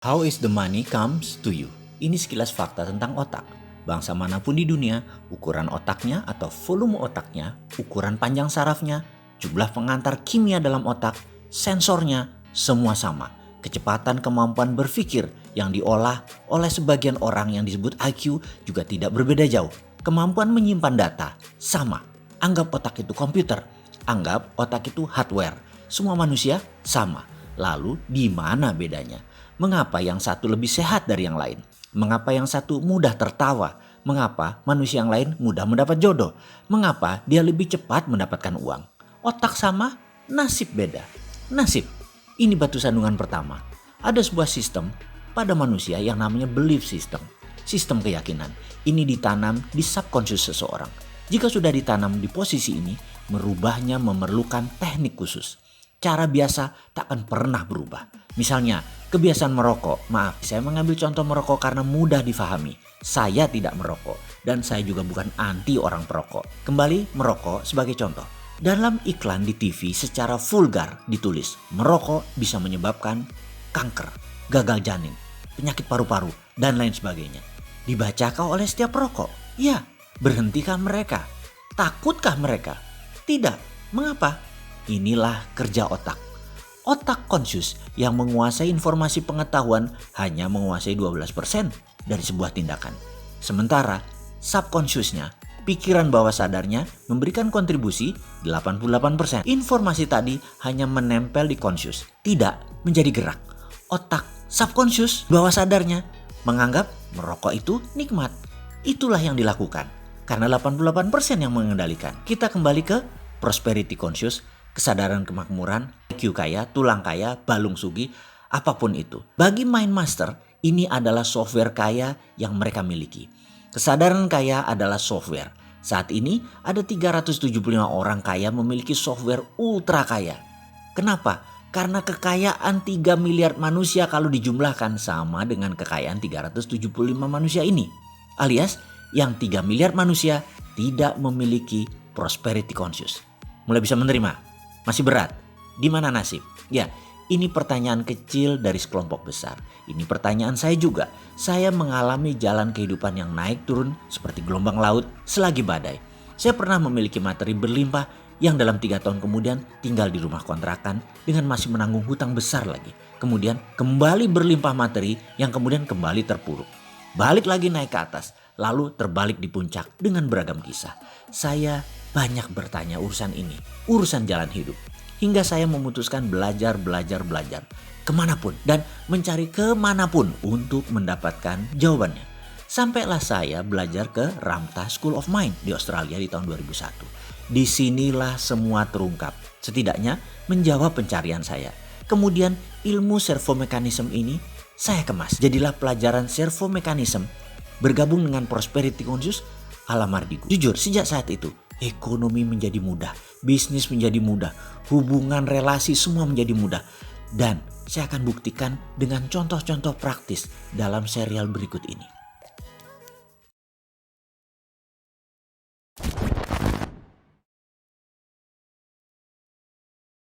How is the money comes to you? Ini sekilas fakta tentang otak. Bangsa manapun di dunia, ukuran otaknya atau volume otaknya, ukuran panjang sarafnya, jumlah pengantar kimia dalam otak, sensornya, semua sama. Kecepatan kemampuan berpikir yang diolah oleh sebagian orang yang disebut IQ juga tidak berbeda jauh. Kemampuan menyimpan data, sama. Anggap otak itu komputer, anggap otak itu hardware. Semua manusia sama. Lalu di mana bedanya? Mengapa yang satu lebih sehat dari yang lain? Mengapa yang satu mudah tertawa? Mengapa manusia yang lain mudah mendapat jodoh? Mengapa dia lebih cepat mendapatkan uang? Otak sama, nasib beda. Nasib, ini batu sandungan pertama. Ada sebuah sistem pada manusia yang namanya belief system. Sistem keyakinan. Ini ditanam di subconscious seseorang. Jika sudah ditanam di posisi ini, merubahnya memerlukan teknik khusus. Cara biasa tak akan pernah berubah. Misalnya, kebiasaan merokok. Maaf, saya mengambil contoh merokok karena mudah difahami. Saya tidak merokok dan saya juga bukan anti orang perokok. Kembali merokok sebagai contoh. Dalam iklan di TV secara vulgar ditulis, merokok bisa menyebabkan kanker, gagal janin, penyakit paru-paru, dan lain sebagainya. Dibacakah oleh setiap perokok? Ya. Berhentikah mereka? Takutkah mereka? Tidak. Mengapa? Inilah kerja otak. Otak conscious yang menguasai informasi pengetahuan hanya menguasai 12% dari sebuah tindakan. Sementara subconsciousnya, pikiran bawah sadarnya memberikan kontribusi 88%. Informasi tadi hanya menempel di conscious, tidak menjadi gerak. Otak subconscious bawah sadarnya menganggap merokok itu nikmat. Itulah yang dilakukan karena 88% yang mengendalikan. Kita kembali ke prosperity conscious, kesadaran kemakmuran, IQ kaya, tulang kaya, balung sugih, apapun itu. Bagi Mind Master, ini adalah software kaya yang mereka miliki. Kesadaran kaya adalah software. Saat ini ada 375 orang kaya memiliki software ultra kaya. Kenapa? Karena kekayaan 3 miliar manusia kalau dijumlahkan sama dengan kekayaan 375 manusia ini. Alias yang 3 miliar manusia tidak memiliki prosperity conscious. Mulai bisa menerima? Masih berat? Di mana nasib? Ya, ini pertanyaan kecil dari sekelompok besar. Ini pertanyaan saya juga. Saya mengalami jalan kehidupan yang naik turun seperti gelombang laut selagi badai. Saya pernah memiliki materi berlimpah yang dalam 3 tahun kemudian tinggal di rumah kontrakan dengan masih menanggung hutang besar lagi. Kemudian kembali berlimpah materi yang kemudian kembali terpuruk. Balik lagi naik ke atas, lalu terbalik di puncak dengan beragam kisah. Saya banyak bertanya urusan ini, urusan jalan hidup. Hingga saya memutuskan belajar kemanapun dan mencari kemanapun untuk mendapatkan jawabannya. Sampailah saya belajar ke Ramtha School of Mind di Australia di tahun 2001. Disinilah semua terungkap, setidaknya menjawab pencarian saya. Kemudian ilmu servomekanisme ini saya kemas. Jadilah pelajaran servomekanisme bergabung dengan prosperity conscious ala Mardigu. Jujur, sejak saat itu ekonomi menjadi mudah, bisnis menjadi mudah, hubungan relasi semua menjadi mudah. Dan saya akan buktikan dengan contoh-contoh praktis dalam serial berikut ini.